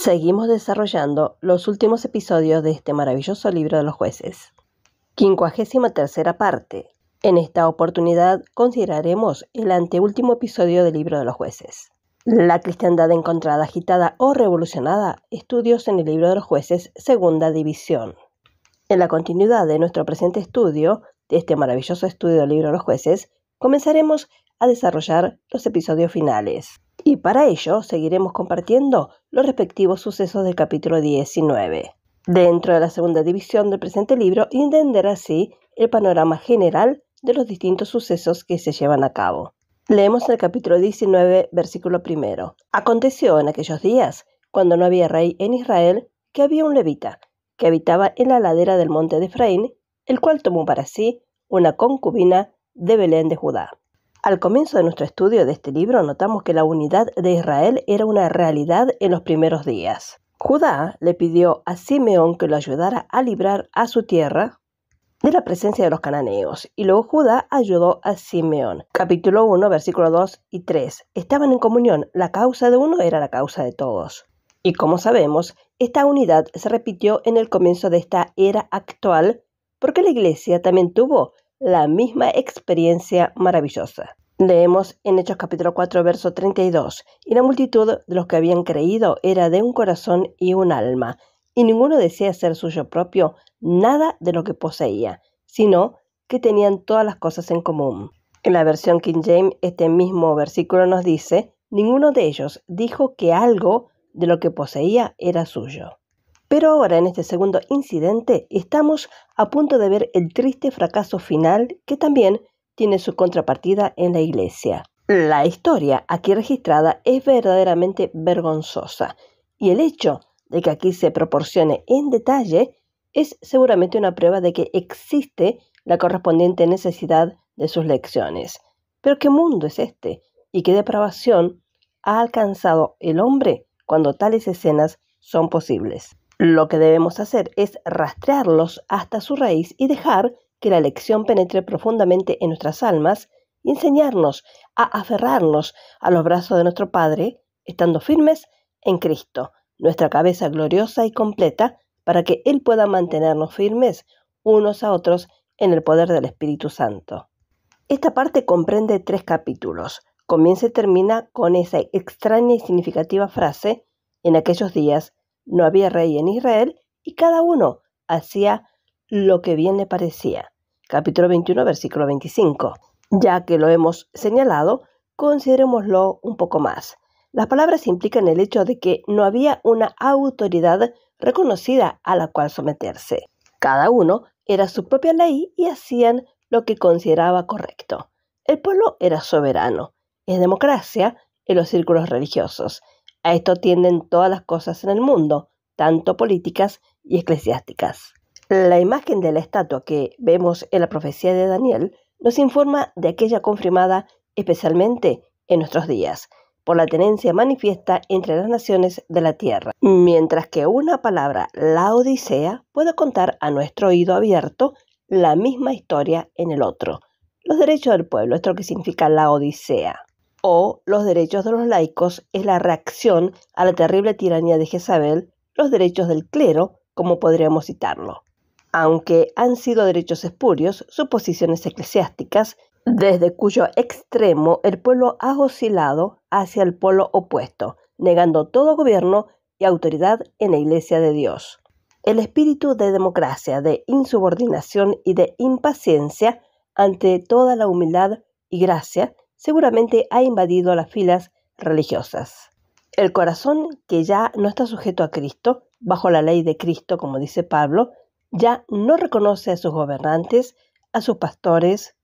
Seguimos desarrollando los últimos episodios de este maravilloso libro de los jueces. 53ª parte. En esta oportunidad consideraremos el anteúltimo episodio del libro de los jueces. La cristiandad encontrada agitada o revolucionada, estudios en el libro de los jueces, segunda división. En la continuidad de nuestro presente estudio, de este maravilloso estudio del libro de los jueces, comenzaremos a desarrollar los episodios finales. Y para ello seguiremos compartiendo los respectivos sucesos del capítulo 19. Dentro de la segunda división del presente libro, y entender así el panorama general de los distintos sucesos que se llevan a cabo. Leemos en el capítulo 19, versículo 1. Aconteció en aquellos días, cuando no había rey en Israel, que había un levita, que habitaba en la ladera del monte de Efraín, el cual tomó para sí una concubina de Belén de Judá. Al comienzo de nuestro estudio de este libro notamos que la unidad de Israel era una realidad en los primeros días. Judá le pidió a Simeón que lo ayudara a librar a su tierra de la presencia de los cananeos, y luego Judá ayudó a Simeón. Capítulo 1, versículos 2 y 3. Estaban en comunión, la causa de uno era la causa de todos. Y como sabemos, esta unidad se repitió en el comienzo de esta era actual, porque la iglesia también tuvo la misma experiencia maravillosa. Leemos en Hechos capítulo 4, verso 32. Y la multitud de los que habían creído era de un corazón y un alma, y ninguno decía ser suyo propio nada de lo que poseía, sino que tenían todas las cosas en común. En la versión King James, este mismo versículo nos dice: ninguno de ellos dijo que algo de lo que poseía era suyo. Pero ahora, en este segundo incidente, estamos a punto de ver el triste fracaso final que también tiene su contrapartida en la iglesia. La historia aquí registrada es verdaderamente vergonzosa, y el hecho de que aquí se proporcione en detalle es seguramente una prueba de que existe la correspondiente necesidad de sus lecciones. Pero ¿qué mundo es este? ¿Y qué depravación ha alcanzado el hombre cuando tales escenas son posibles? Lo que debemos hacer es rastrearlos hasta su raíz y dejar que la lección penetre profundamente en nuestras almas y enseñarnos a aferrarnos a los brazos de nuestro Padre, estando firmes en Cristo, nuestra cabeza gloriosa y completa, para que Él pueda mantenernos firmes unos a otros en el poder del Espíritu Santo. Esta parte comprende 3 capítulos. Comienza y termina con esa extraña y significativa frase: en aquellos días no había rey en Israel, y cada uno hacía lo que bien le parecía. Capítulo 21, versículo 25. Ya que lo hemos señalado, considerémoslo un poco más. Las palabras implican el hecho de que no había una autoridad reconocida a la cual someterse. Cada uno era su propia ley y hacían lo que consideraba correcto. El pueblo era soberano. Es democracia en los círculos religiosos. A esto tienden todas las cosas en el mundo, tanto políticas y eclesiásticas. La imagen de la estatua que vemos en la profecía de Daniel nos informa de aquella confirmada especialmente en nuestros días, por la tenencia manifiesta entre las naciones de la tierra, mientras que una palabra, la Odisea, puede contar a nuestro oído abierto la misma historia en el otro. Los derechos del pueblo, esto es lo que significa la Odisea. O los derechos de los laicos es la reacción a la terrible tiranía de Jezabel, los derechos del clero, como podríamos citarlo. Aunque han sido derechos espurios, sus posiciones eclesiásticas, desde cuyo extremo el pueblo ha oscilado hacia el polo opuesto, negando todo gobierno y autoridad en la Iglesia de Dios. El espíritu de democracia, de insubordinación y de impaciencia ante toda la humildad y gracia seguramente ha invadido las filas religiosas. El corazón, que ya no está sujeto a Cristo, bajo la ley de Cristo, como dice Pablo, ya no reconoce a sus gobernantes, a sus pastores,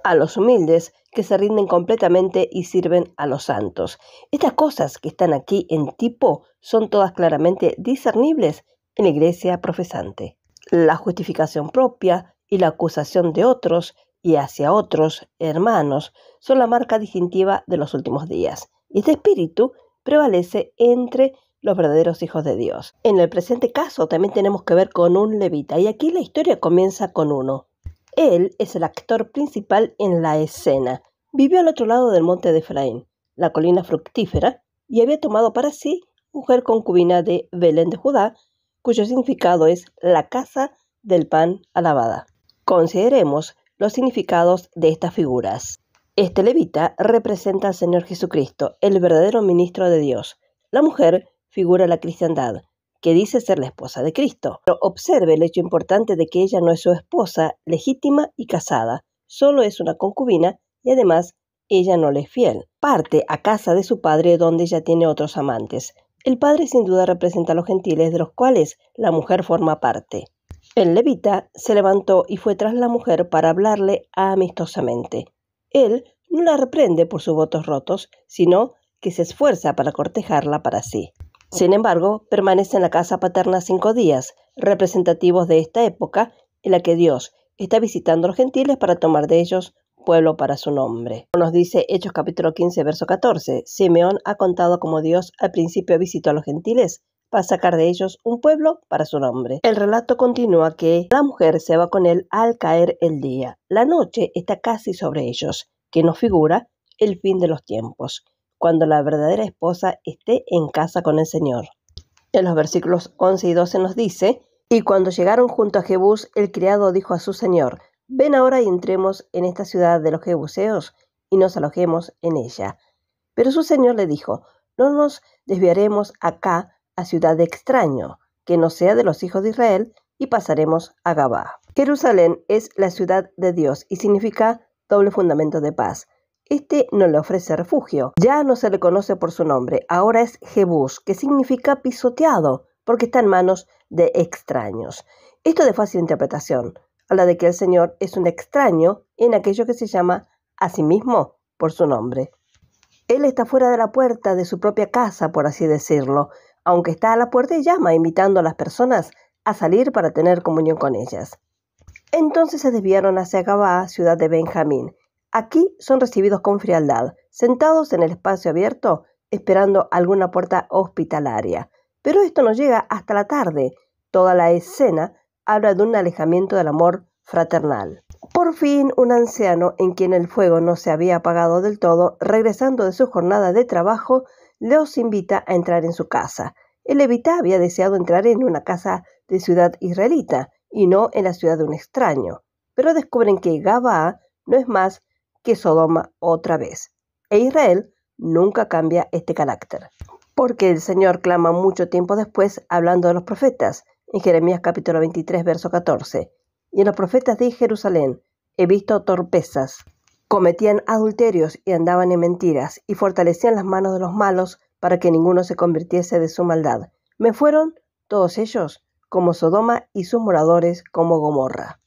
a los humildes que se rinden completamente y sirven a los santos. Estas cosas que están aquí en tipo son todas claramente discernibles en la iglesia profesante. La justificación propia y la acusación de otros y hacia otros hermanos son la marca distintiva de los últimos días. Y este espíritu prevalece entre los verdaderos hijos de Dios. En el presente caso también tenemos que ver con un levita, y aquí la historia comienza con uno. Él es el actor principal en la escena. Vivió al otro lado del monte de Efraín, la colina fructífera, y había tomado para sí mujer concubina de Belén de Judá, cuyo significado es la casa del pan alabada. Consideremos los significados de estas figuras. Este levita representa al Señor Jesucristo, el verdadero ministro de Dios. La mujer figura la cristiandad, que dice ser la esposa de Cristo. Pero observe el hecho importante de que ella no es su esposa legítima y casada, solo es una concubina y además ella no le es fiel. Parte a casa de su padre donde ella tiene otros amantes. El padre sin duda representa a los gentiles de los cuales la mujer forma parte. El levita se levantó y fue tras la mujer para hablarle amistosamente. Él no la reprende por sus votos rotos, sino que se esfuerza para cortejarla para sí. Sin embargo, permanece en la casa paterna 5 días, representativos de esta época en la que Dios está visitando a los gentiles para tomar de ellos pueblo para su nombre. Nos dice Hechos capítulo 15, verso 14, Simeón ha contado cómo Dios al principio visitó a los gentiles para sacar de ellos un pueblo para su nombre. El relato continúa que la mujer se va con él al caer el día. La noche está casi sobre ellos, que nos figura el fin de los tiempos, cuando la verdadera esposa esté en casa con el Señor. En los versículos 11 y 12 nos dice, y cuando llegaron junto a Jebús, el criado dijo a su señor, ven ahora y entremos en esta ciudad de los jebuseos y nos alojemos en ella. Pero su señor le dijo, no nos desviaremos acá a ciudad de extraño, que no sea de los hijos de Israel, y pasaremos a Gabá. Jerusalén es la ciudad de Dios y significa doble fundamento de paz. Este no le ofrece refugio. Ya no se le conoce por su nombre. Ahora es Jebús, que significa pisoteado, porque está en manos de extraños. Esto de fácil interpretación habla de que el Señor es un extraño en aquello que se llama a sí mismo por su nombre. Él está fuera de la puerta de su propia casa, por así decirlo, aunque está a la puerta y llama, invitando a las personas a salir para tener comunión con ellas. Entonces se desviaron hacia Gabá, ciudad de Benjamín. Aquí son recibidos con frialdad, sentados en el espacio abierto, esperando alguna puerta hospitalaria. Pero esto no llega hasta la tarde. Toda la escena habla de un alejamiento del amor fraternal. Por fin, un anciano en quien el fuego no se había apagado del todo, regresando de su jornada de trabajo, los invita a entrar en su casa. El levita había deseado entrar en una casa de ciudad israelita y no en la ciudad de un extraño. Pero descubren que Gabá no es más que Sodoma otra vez. E Israel nunca cambia este carácter. Porque el Señor clama mucho tiempo después hablando de los profetas, en Jeremías capítulo 23, verso 14. Y en los profetas de Jerusalén he visto torpezas. Cometían adulterios y andaban en mentiras, y fortalecían las manos de los malos para que ninguno se convirtiese de su maldad. Me fueron todos ellos como Sodoma y sus moradores como Gomorra.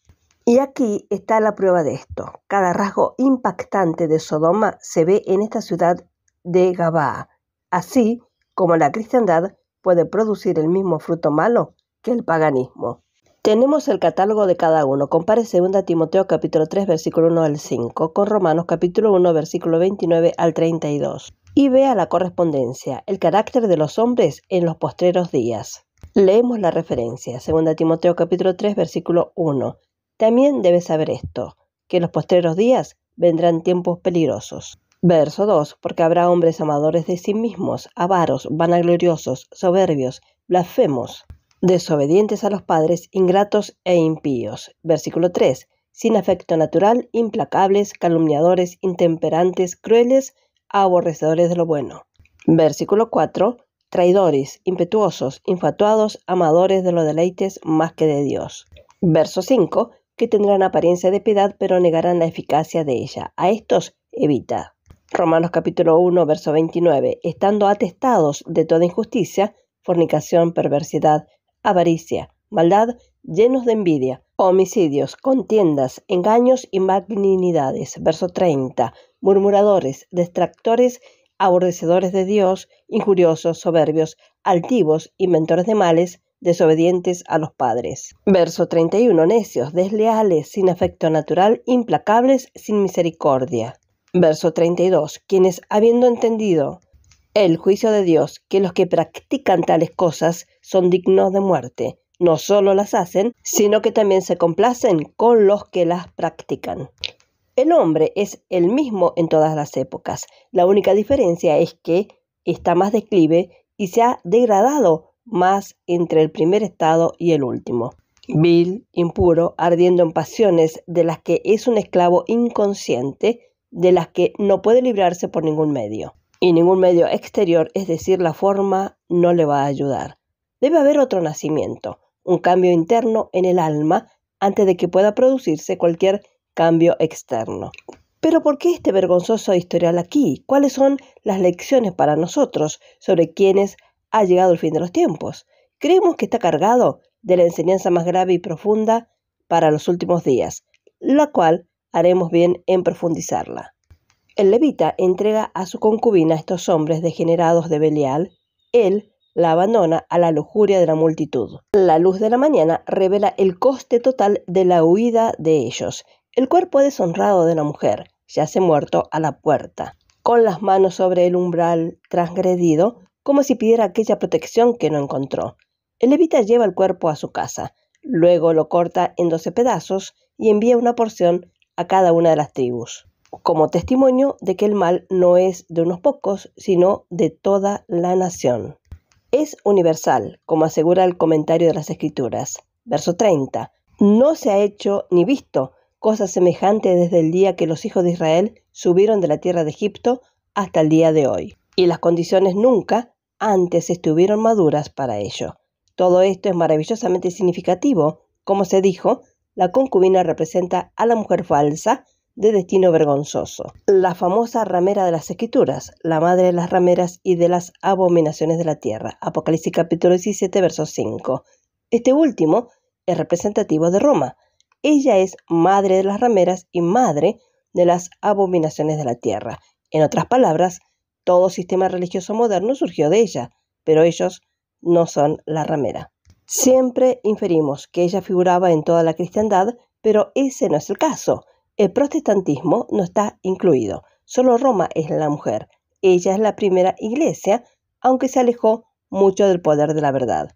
Y aquí está la prueba de esto. Cada rasgo impactante de Sodoma se ve en esta ciudad de Gabá, así como la cristiandad puede producir el mismo fruto malo que el paganismo. Tenemos el catálogo de cada uno. Compare 2 Timoteo capítulo 3 versículo 1 al 5 con Romanos capítulo 1 versículo 29 al 32 y vea la correspondencia, el carácter de los hombres en los postreros días. Leemos la referencia, 2 Timoteo capítulo 3 versículo 1. También debes saber esto, que en los postreros días vendrán tiempos peligrosos. Verso 2. Porque habrá hombres amadores de sí mismos, avaros, vanagloriosos, soberbios, blasfemos, desobedientes a los padres, ingratos e impíos. Versículo 3. Sin afecto natural, implacables, calumniadores, intemperantes, crueles, aborrecedores de lo bueno. Versículo 4. Traidores, impetuosos, infatuados, amadores de los deleites más que de Dios. Verso 5. Que tendrán apariencia de piedad, pero negarán la eficacia de ella. A estos evita. Romanos capítulo 1, verso 29. Estando atestados de toda injusticia, fornicación, perversidad, avaricia, maldad, llenos de envidia, homicidios, contiendas, engaños y malignidades. Verso 30. Murmuradores, detractores, aborrecedores de Dios, injuriosos, soberbios, altivos, inventores de males, desobedientes a los padres. Verso 31. Necios, desleales, sin afecto natural, implacables, sin misericordia. Verso 32. Quienes, habiendo entendido el juicio de Dios, que los que practican tales cosas son dignos de muerte, no solo las hacen, sino que también se complacen con los que las practican. El hombre es el mismo en todas las épocas. La única diferencia es que está más declive y se ha degradado más entre el primer estado y el último. Vil, impuro, ardiendo en pasiones de las que es un esclavo inconsciente, de las que no puede librarse por ningún medio. Y ningún medio exterior, es decir, la forma, no le va a ayudar. Debe haber otro nacimiento, un cambio interno en el alma antes de que pueda producirse cualquier cambio externo. Pero ¿por qué este vergonzoso historial aquí? ¿Cuáles son las lecciones para nosotros sobre quienes ha llegado el fin de los tiempos? Creemos que está cargado de la enseñanza más grave y profunda para los últimos días, la cual haremos bien en profundizarla. El levita entrega a su concubina a estos hombres degenerados de Belial. Él la abandona a la lujuria de la multitud. La luz de la mañana revela el coste total de la huida de ellos. El cuerpo deshonrado de la mujer yace muerto a la puerta, con las manos sobre el umbral transgredido, como si pidiera aquella protección que no encontró. El levita lleva el cuerpo a su casa, luego lo corta en 12 pedazos y envía una porción a cada una de las tribus, como testimonio de que el mal no es de unos pocos, sino de toda la nación. Es universal, como asegura el comentario de las Escrituras. Verso 30. No se ha hecho ni visto cosa semejante desde el día que los hijos de Israel subieron de la tierra de Egipto hasta el día de hoy. Y las condiciones nunca antes estuvieron maduras para ello. Todo esto es maravillosamente significativo. Como se dijo, la concubina representa a la mujer falsa de destino vergonzoso. La famosa ramera de las Escrituras, la madre de las rameras y de las abominaciones de la tierra. Apocalipsis capítulo 17, verso 5. Este último es representativo de Roma. Ella es madre de las rameras y madre de las abominaciones de la tierra. En otras palabras, todo sistema religioso moderno surgió de ella, pero ellos no son la ramera. Siempre inferimos que ella figuraba en toda la cristiandad, pero ese no es el caso. El protestantismo no está incluido. Solo Roma es la mujer. Ella es la primera iglesia, aunque se alejó mucho del poder de la verdad.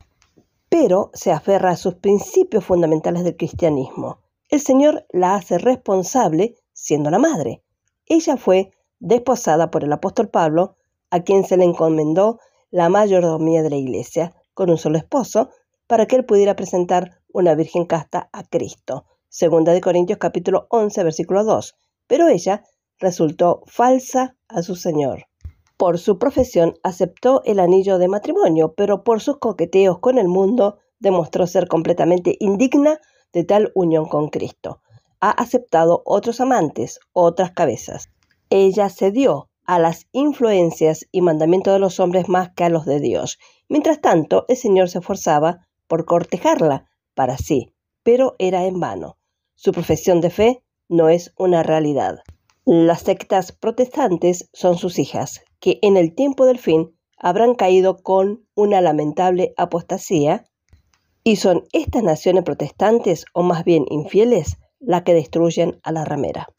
Pero se aferra a sus principios fundamentales del cristianismo. El Señor la hace responsable siendo la madre. Ella fue desposada por el apóstol Pablo, a quien se le encomendó la mayordomía de la iglesia, con un solo esposo, para que él pudiera presentar una virgen casta a Cristo. Segunda de Corintios capítulo 11, versículo 2. Pero ella resultó falsa a su Señor. Por su profesión aceptó el anillo de matrimonio, pero por sus coqueteos con el mundo demostró ser completamente indigna de tal unión con Cristo. Ha aceptado otros amantes, otras cabezas. Ella cedió a las influencias y mandamientos de los hombres más que a los de Dios. Mientras tanto, el Señor se esforzaba por cortejarla para sí, pero era en vano. Su profesión de fe no es una realidad. Las sectas protestantes son sus hijas, que en el tiempo del fin habrán caído con una lamentable apostasía, y son estas naciones protestantes, o más bien infieles, las que destruyen a la ramera.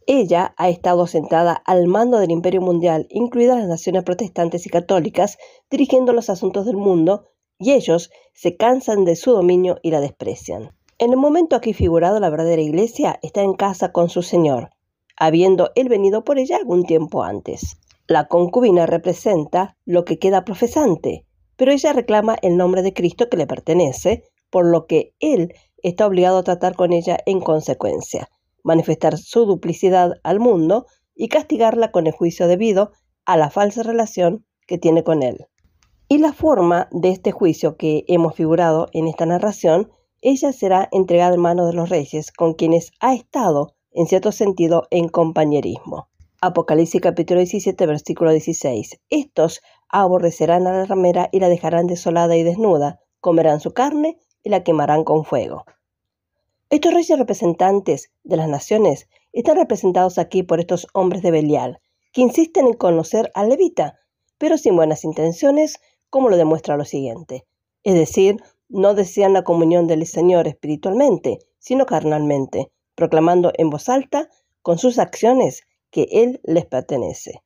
Ella ha estado sentada al mando del imperio mundial, incluidas las naciones protestantes y católicas, dirigiendo los asuntos del mundo, y ellos se cansan de su dominio y la desprecian. En el momento aquí figurado, la verdadera iglesia está en casa con su Señor, habiendo él venido por ella algún tiempo antes. La concubina representa lo que queda profesante, pero ella reclama el nombre de Cristo que le pertenece, por lo que él está obligado a tratar con ella en consecuencia, manifestar su duplicidad al mundo y castigarla con el juicio debido a la falsa relación que tiene con él. Y la forma de este juicio que hemos figurado en esta narración, ella será entregada en manos de los reyes, con quienes ha estado, en cierto sentido, en compañerismo. Apocalipsis capítulo 17, versículo 16. Estos aborrecerán a la ramera y la dejarán desolada y desnuda, comerán su carne y la quemarán con fuego. Estos reyes representantes de las naciones están representados aquí por estos hombres de Belial, que insisten en conocer al levita, pero sin buenas intenciones, como lo demuestra lo siguiente. Es decir, no desean la comunión del Señor espiritualmente, sino carnalmente, proclamando en voz alta, con sus acciones, que Él les pertenece.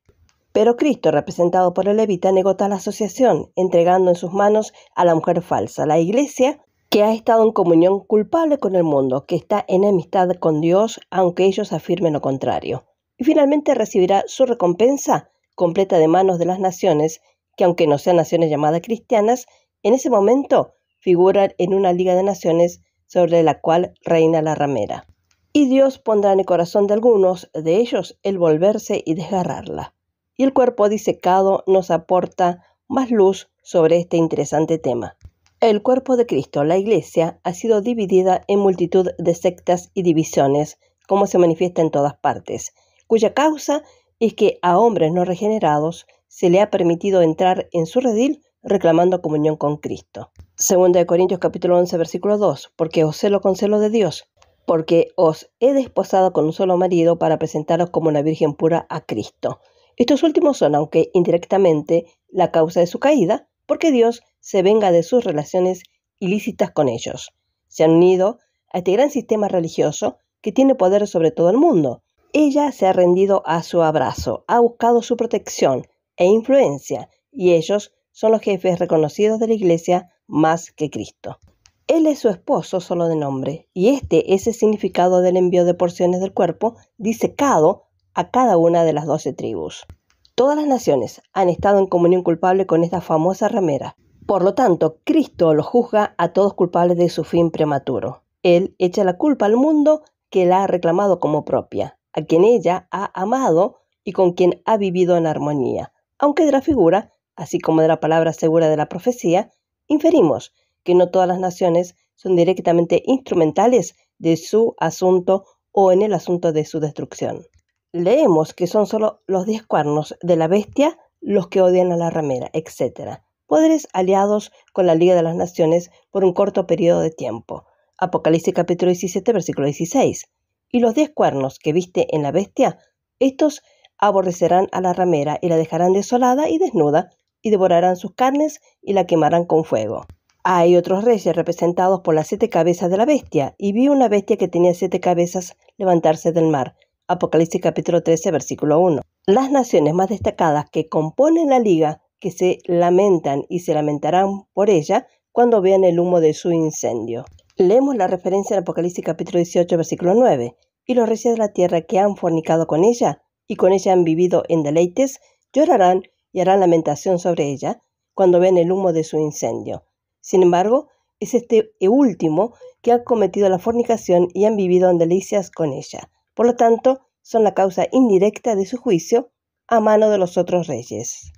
Pero Cristo, representado por el levita, negó tal asociación, entregando en sus manos a la mujer falsa, la iglesia, que ha estado en comunión culpable con el mundo, que está en enemistad con Dios, aunque ellos afirmen lo contrario. Y finalmente recibirá su recompensa completa de manos de las naciones que aunque no sean naciones llamadas cristianas, en ese momento figuran en una liga de naciones sobre la cual reina la ramera. Y Dios pondrá en el corazón de algunos de ellos el volverse y desgarrarla. Y el cuerpo disecado nos aporta más luz sobre este interesante tema. El cuerpo de Cristo, la Iglesia, ha sido dividida en multitud de sectas y divisiones, como se manifiesta en todas partes, cuya causa es que a hombres no regenerados se le ha permitido entrar en su redil reclamando comunión con Cristo. 2 Corintios capítulo 11, versículo 2, porque os celo con celo de Dios, porque os he desposado con un solo marido para presentaros como una virgen pura a Cristo. Estos últimos son, aunque indirectamente, la causa de su caída, porque Dios se venga de sus relaciones ilícitas con ellos. Se han unido a este gran sistema religioso que tiene poder sobre todo el mundo. Ella se ha rendido a su abrazo, ha buscado su protección e influencia, y ellos son los jefes reconocidos de la Iglesia más que Cristo. Él es su esposo solo de nombre, y este es el significado del envío de porciones del cuerpo disecado a cada una de las 12 tribus. Todas las naciones han estado en comunión culpable con esta famosa ramera. Por lo tanto, Cristo los juzga a todos culpables de su fin prematuro. Él echa la culpa al mundo que la ha reclamado como propia, a quien ella ha amado y con quien ha vivido en armonía. Aunque de la figura, así como de la palabra segura de la profecía, inferimos que no todas las naciones son directamente instrumentales de su asunto o en el asunto de su destrucción. Leemos que son solo los 10 cuernos de la bestia los que odian a la ramera, etc. Poderes aliados con la Liga de las Naciones por un corto periodo de tiempo. Apocalipsis capítulo 17, versículo 16. Y los 10 cuernos que viste en la bestia, estos aborrecerán a la ramera y la dejarán desolada y desnuda, y devorarán sus carnes y la quemarán con fuego. Hay otros reyes representados por las 7 cabezas de la bestia, y vi una bestia que tenía 7 cabezas levantarse del mar. Apocalipsis capítulo 13, versículo 1. Las naciones más destacadas que componen la liga, que se lamentan y se lamentarán por ella cuando vean el humo de su incendio. Leemos la referencia en Apocalipsis capítulo 18, versículo 9. Y los reyes de la tierra que han fornicado con ella, y con ella han vivido en deleites, llorarán y harán lamentación sobre ella cuando vean el humo de su incendio. Sin embargo, es este último que ha cometido la fornicación y han vivido en delicias con ella. Por lo tanto, son la causa indirecta de su juicio a mano de los otros reyes,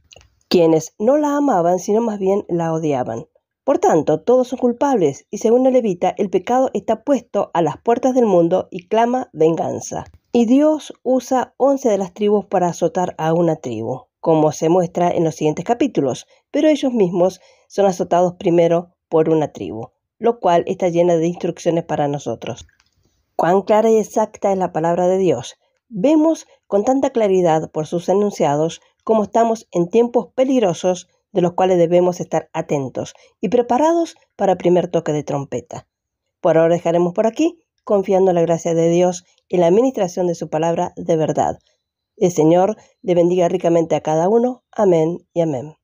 quienes no la amaban, sino más bien la odiaban. Por tanto, todos son culpables, y según el levita, el pecado está puesto a las puertas del mundo y clama venganza. Y Dios usa 11 de las tribus para azotar a una tribu, como se muestra en los siguientes capítulos, pero ellos mismos son azotados primero por una tribu, lo cual está llena de instrucciones para nosotros. Cuán clara y exacta es la palabra de Dios. Vemos con tanta claridad por sus enunciados cómo estamos en tiempos peligrosos de los cuales debemos estar atentos y preparados para el primer toque de trompeta. Por ahora dejaremos por aquí, confiando en la gracia de Dios y la administración de su palabra de verdad. El Señor le bendiga ricamente a cada uno. Amén y amén.